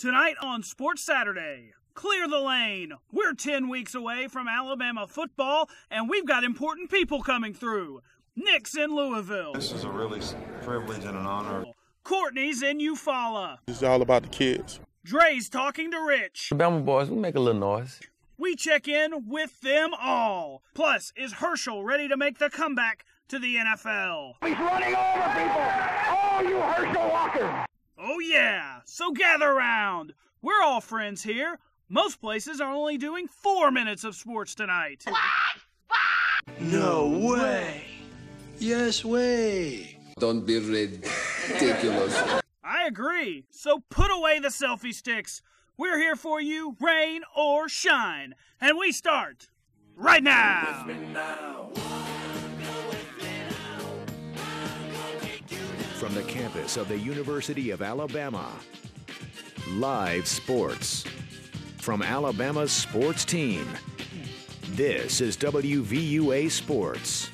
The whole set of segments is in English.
Tonight on Sports Saturday, clear the lane. We're 10 weeks away from Alabama football, and we've got important people coming through. Nick's in Louisville. This is a really privilege and an honor. Courtney's in Eufaula. It's all about the kids. Dre's talking to Rich. Alabama boys, we make a little noise. We check in with them all. Plus, is Herschel ready to make the comeback to the NFL? He's running over people. Oh, you Herschel Walker. Oh yeah, so gather round. We're all friends here. Most places are only doing 4 minutes of sports tonight. No way. Yes way. Don't be ridiculous. I agree. So put away the selfie sticks. We're here for you, rain or shine. And we start right now. From the campus of the University of Alabama, live sports from Alabama's sports team. This is WVUA Sports.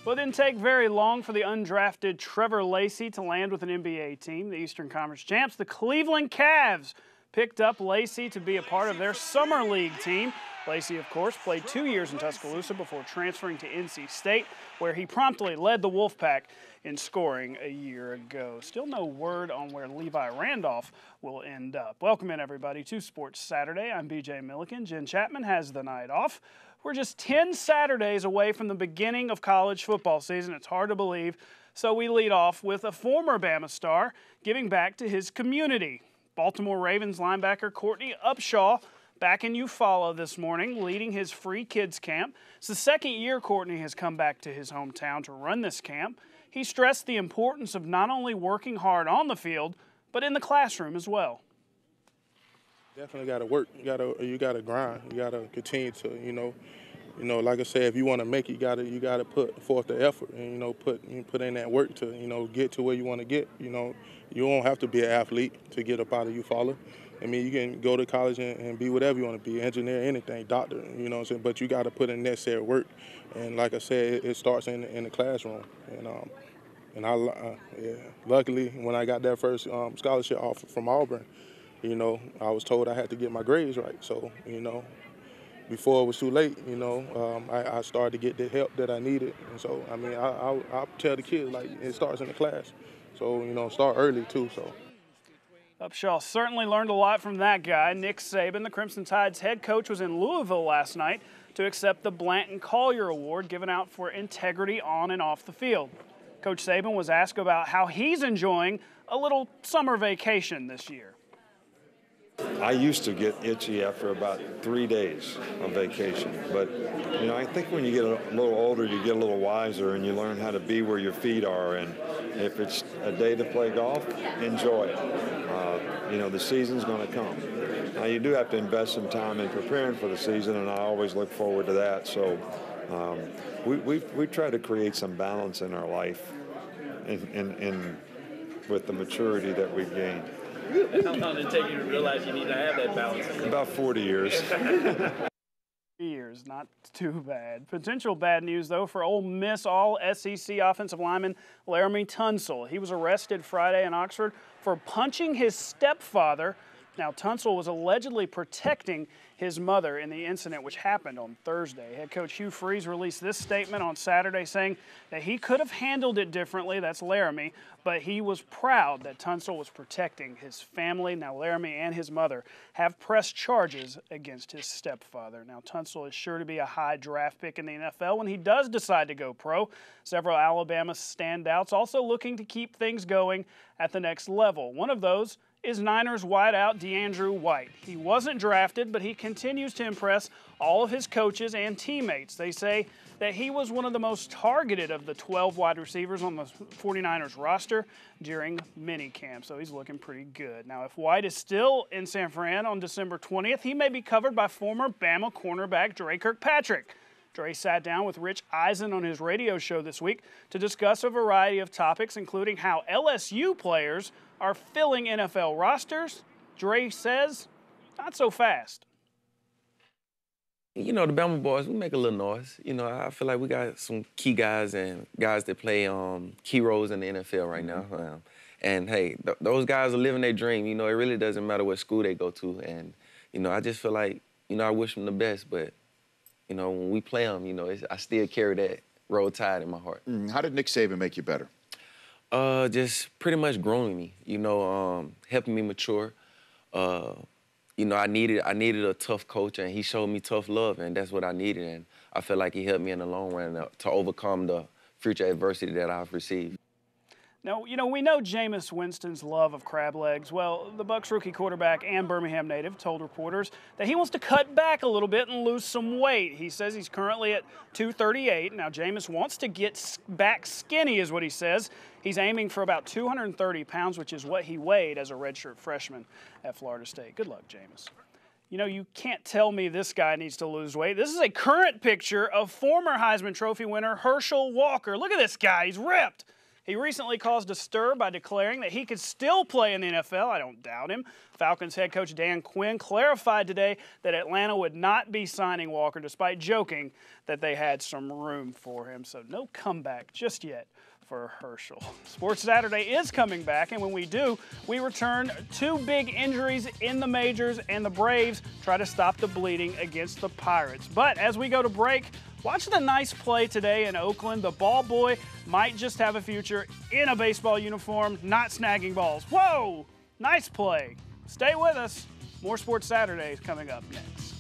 Well, it didn't take very long for the undrafted Trevor Lacey to land with an NBA team. The Eastern Conference champs, the Cleveland Cavs, picked up Lacey to be a part of their summer league team. Lacey, of course, played 2 years in Tuscaloosa before transferring to NC State, where he promptly led the Wolfpack in scoring a year ago. Still no word on where Levi Randolph will end up. Welcome in, everybody, to Sports Saturday. I'm BJ Milliken. Jen Chapman has the night off. We're just 10 Saturdays away from the beginning of college football season. It's hard to believe. So we lead off with a former Bama star giving back to his community. Baltimore Ravens linebacker Courtney Upshaw back in Eufaula this morning, leading his free kids camp. It's the second year Courtney has come back to his hometown to run this camp. He stressed the importance of not only working hard on the field, but in the classroom as well. Definitely got to work. You got to grind. You got to continue to, like I said, if you want to make it, you got to put forth the effort and put in that work to get to where you want to get. You don't have to be an athlete to get up out of Eufaula. I mean, you can go to college and be whatever you want to be, engineer, anything, doctor, what I'm saying? But you got to put in necessary work. And like I said, it starts in the classroom. Luckily, when I got that first scholarship offer from Auburn, I was told I had to get my grades right. So, before it was too late, I started to get the help that I needed. And so, I mean, I tell the kids, like, it starts in the class. So, start early, too, so. Upshaw certainly learned a lot from that guy. Nick Saban, the Crimson Tide's head coach, was in Louisville last night to accept the Blanton Collier Award given out for integrity on and off the field. Coach Saban was asked about how he's enjoying a little summer vacation this year. I used to get itchy after about 3 days on vacation, but I think when you get a little older, you get a little wiser and you learn how to be where your feet are. And if it's a day to play golf, enjoy it. The season's going to come. Now you do have to invest some time in preparing for the season, and I always look forward to that. So we try to create some balance in our life, and with the maturity that we've gained. How long did it take you to realize you need to have that balance? About 40 years. Years, not too bad. Potential bad news, though, for Ole Miss All-SEC offensive lineman Laremy Tunsil. He was arrested Friday in Oxford for punching his stepfather. Now, Tunsil was allegedly protecting his mother in the incident, which happened on Thursday. Head coach Hugh Freeze released this statement on Saturday saying that he could have handled it differently, that's Laremy, but he was proud that Tunsil was protecting his family. Now, Laremy and his mother have pressed charges against his stepfather. Now, Tunsil is sure to be a high draft pick in the NFL when he does decide to go pro. Several Alabama standouts also looking to keep things going at the next level. One of those is Niners wideout DeAndrew White. He wasn't drafted, but he continues to impress all of his coaches and teammates. They say that he was one of the most targeted of the 12 wide receivers on the 49ers roster during minicamp, so he's looking pretty good. Now, if White is still in San Fran on December 20th, he may be covered by former Bama cornerback Dre Kirkpatrick. Dre sat down with Rich Eisen on his radio show this week to discuss a variety of topics, including how LSU players are filling NFL rosters. Dre says, not so fast. The Bama boys, we make a little noise. I feel like we got some key guys and guys that play key roles in the NFL right now. And, hey, those guys are living their dream. You know, it really doesn't matter what school they go to. And, you know, I just feel like, you know, I wish them the best. But, you know, when we play them, you know, I still carry that Roll Tide in my heart. How did Nick Saban make you better? Just pretty much growing me, you know, helping me mature. You know, I needed a tough coach, and he showed me tough love, and that's what I needed. And I feel like he helped me in the long run to overcome the future adversity that I've received. Now, you know, we know Jameis Winston's love of crab legs. Well, the Bucs rookie quarterback and Birmingham native told reporters that he wants to cut back a little bit and lose some weight. He says he's currently at 238. Now, Jameis wants to get back skinny, is what he says. He's aiming for about 230 pounds, which is what he weighed as a redshirt freshman at Florida State. Good luck, Jameis. You know, you can't tell me this guy needs to lose weight. This is a current picture of former Heisman Trophy winner Herschel Walker. Look at this guy. He's ripped. He recently caused a stir by declaring that he could still play in the NFL. I don't doubt him. Falcons head coach Dan Quinn clarified today that Atlanta would not be signing Walker, despite joking that they had some room for him. So no comeback just yet for Herschel. Sports Saturday is coming back, and when we do, we return 2 big injuries in the majors, and the Braves try to stop the bleeding against the Pirates. But as we go to break, watch the nice play today in Oakland. The ball boy might just have a future in a baseball uniform, not snagging balls. Whoa! Nice play. Stay with us. More Sports Saturdays coming up next.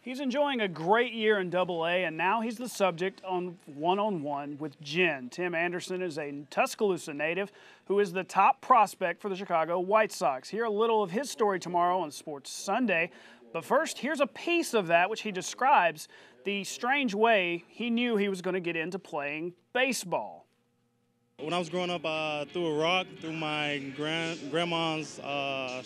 He's enjoying a great year in Double-A, and now he's the subject on one-on-one with Jen. Tim Anderson is a Tuscaloosa native who is the top prospect for the Chicago White Sox. Hear a little of his story tomorrow on Sports Sunday. But first, here's a piece of that which he describes the strange way he knew he was going to get into playing baseball. When I was growing up, I threw a rock through my grandma's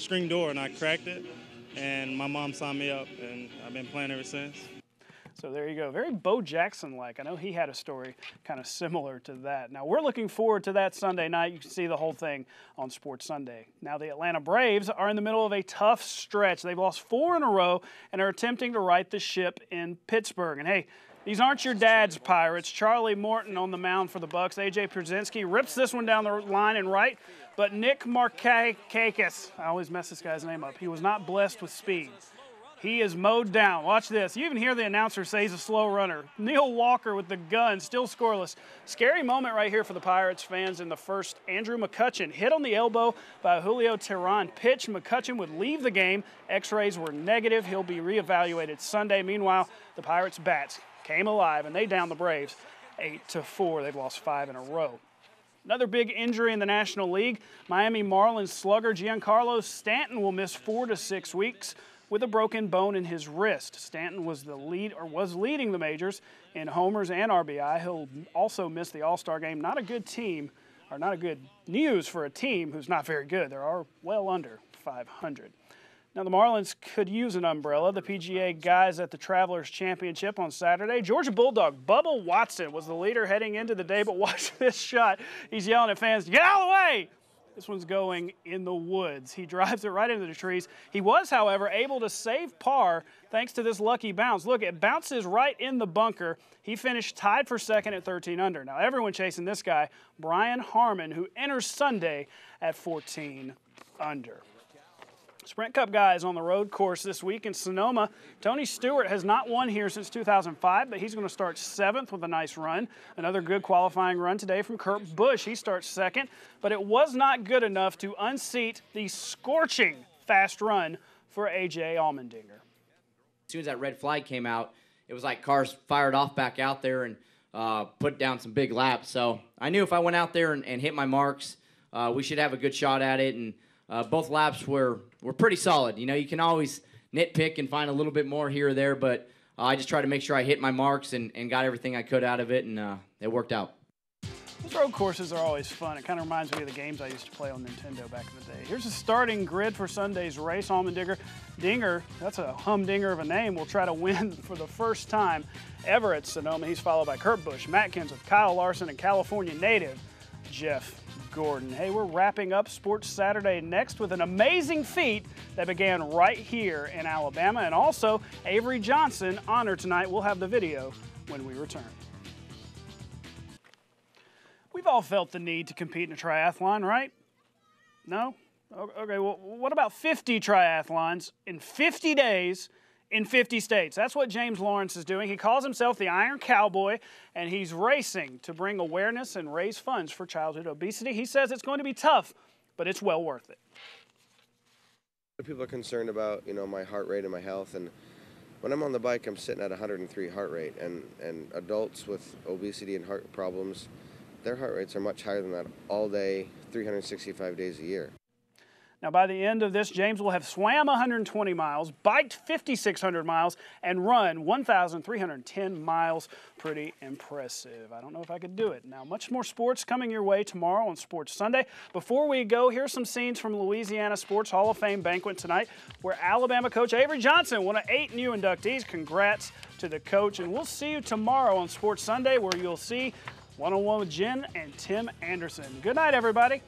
screen door, and I cracked it. And my mom signed me up, and I've been playing ever since. So there you go. Very Bo Jackson-like. I know he had a story kind of similar to that. Now, we're looking forward to that Sunday night. You can see the whole thing on Sports Sunday. Now, the Atlanta Braves are in the middle of a tough stretch. They've lost 4 in a row and are attempting to right the ship in Pittsburgh. And, hey, these aren't your dad's Pirates. Charlie Morton on the mound for the Bucs. A.J. Pierzynski rips this one down the line and right. But Nick Markakis, I always mess this guy's name up, he was not blessed with speed. He is mowed down. Watch this. You even hear the announcer say he's a slow runner. Neil Walker with the gun, still scoreless. Scary moment right here for the Pirates fans in the first. Andrew McCutchen hit on the elbow by Julio Teheran. Pitch, McCutchen would leave the game. X-rays were negative. He'll be reevaluated Sunday. Meanwhile, the Pirates' bats came alive, and they downed the Braves 8-4. They've lost 5 in a row. Another big injury in the National League. Miami Marlins slugger Giancarlo Stanton will miss 4 to 6 weeks with a broken bone in his wrist. Stanton was leading the majors in homers and RBI. He'll also miss the All-Star game. Not a good team, or not a good news for a team who's not very good. They are well under 500. Now, the Marlins could use an umbrella. The PGA guys at the Travelers Championship on Saturday. Georgia Bulldog Bubba Watson was the leader heading into the day, but watch this shot. He's yelling at fans, "Get out of the way!" This one's going in the woods. He drives it right into the trees. He was, however, able to save par thanks to this lucky bounce. Look, it bounces right in the bunker. He finished tied for second at 13 under. Now, everyone chasing this guy, Brian Harmon, who enters Sunday at 14 under. Sprint Cup guys on the road course this week in Sonoma. Tony Stewart has not won here since 2005, but he's going to start 7th with a nice run. Another good qualifying run today from Kurt Busch. He starts 2nd, but it was not good enough to unseat the scorching fast run for A.J. Allmendinger. As soon as that red flag came out, it was like cars fired off back out there and put down some big laps. So I knew if I went out there and hit my marks, we should have a good shot at it. And both laps were pretty solid. You know, you can always nitpick and find a little bit more here or there, but I just tried to make sure I hit my marks and got everything I could out of it, and it worked out. Those road courses are always fun. It kind of reminds me of the games I used to play on Nintendo back in the day. Here's the starting grid for Sunday's race. Allmendinger, that's a humdinger of a name, will try to win for the first time ever at Sonoma. He's followed by Kurt Busch, Matt Kenseth, Kyle Larson, and California native Jeff Gordon. Hey, we're wrapping up Sports Saturday next with an amazing feat that began right here in Alabama, and also Avery Johnson honored tonight. We'll have the video when we return. We've all felt the need to compete in a triathlon, right? No? Okay, well, what about 50 triathlons in 50 days in 50 states? That's what James Lawrence is doing. He calls himself the Iron Cowboy, and he's racing to bring awareness and raise funds for childhood obesity. He says it's going to be tough, but it's well worth it. People are concerned about, my heart rate and my health, and when I'm on the bike, I'm sitting at 103 heart rate, and adults with obesity and heart problems, their heart rates are much higher than that all day, 365 days a year. Now, by the end of this, James will have swam 120 miles, biked 5,600 miles, and run 1,310 miles. Pretty impressive. I don't know if I could do it. Now, much more sports coming your way tomorrow on Sports Sunday. Before we go, here's some scenes from Louisiana Sports Hall of Fame banquet tonight, where Alabama coach Avery Johnson, one of 8 new inductees. Congrats to the coach, and we'll see you tomorrow on Sports Sunday, where you'll see one-on-one with Jen and Tim Anderson. Good night, everybody.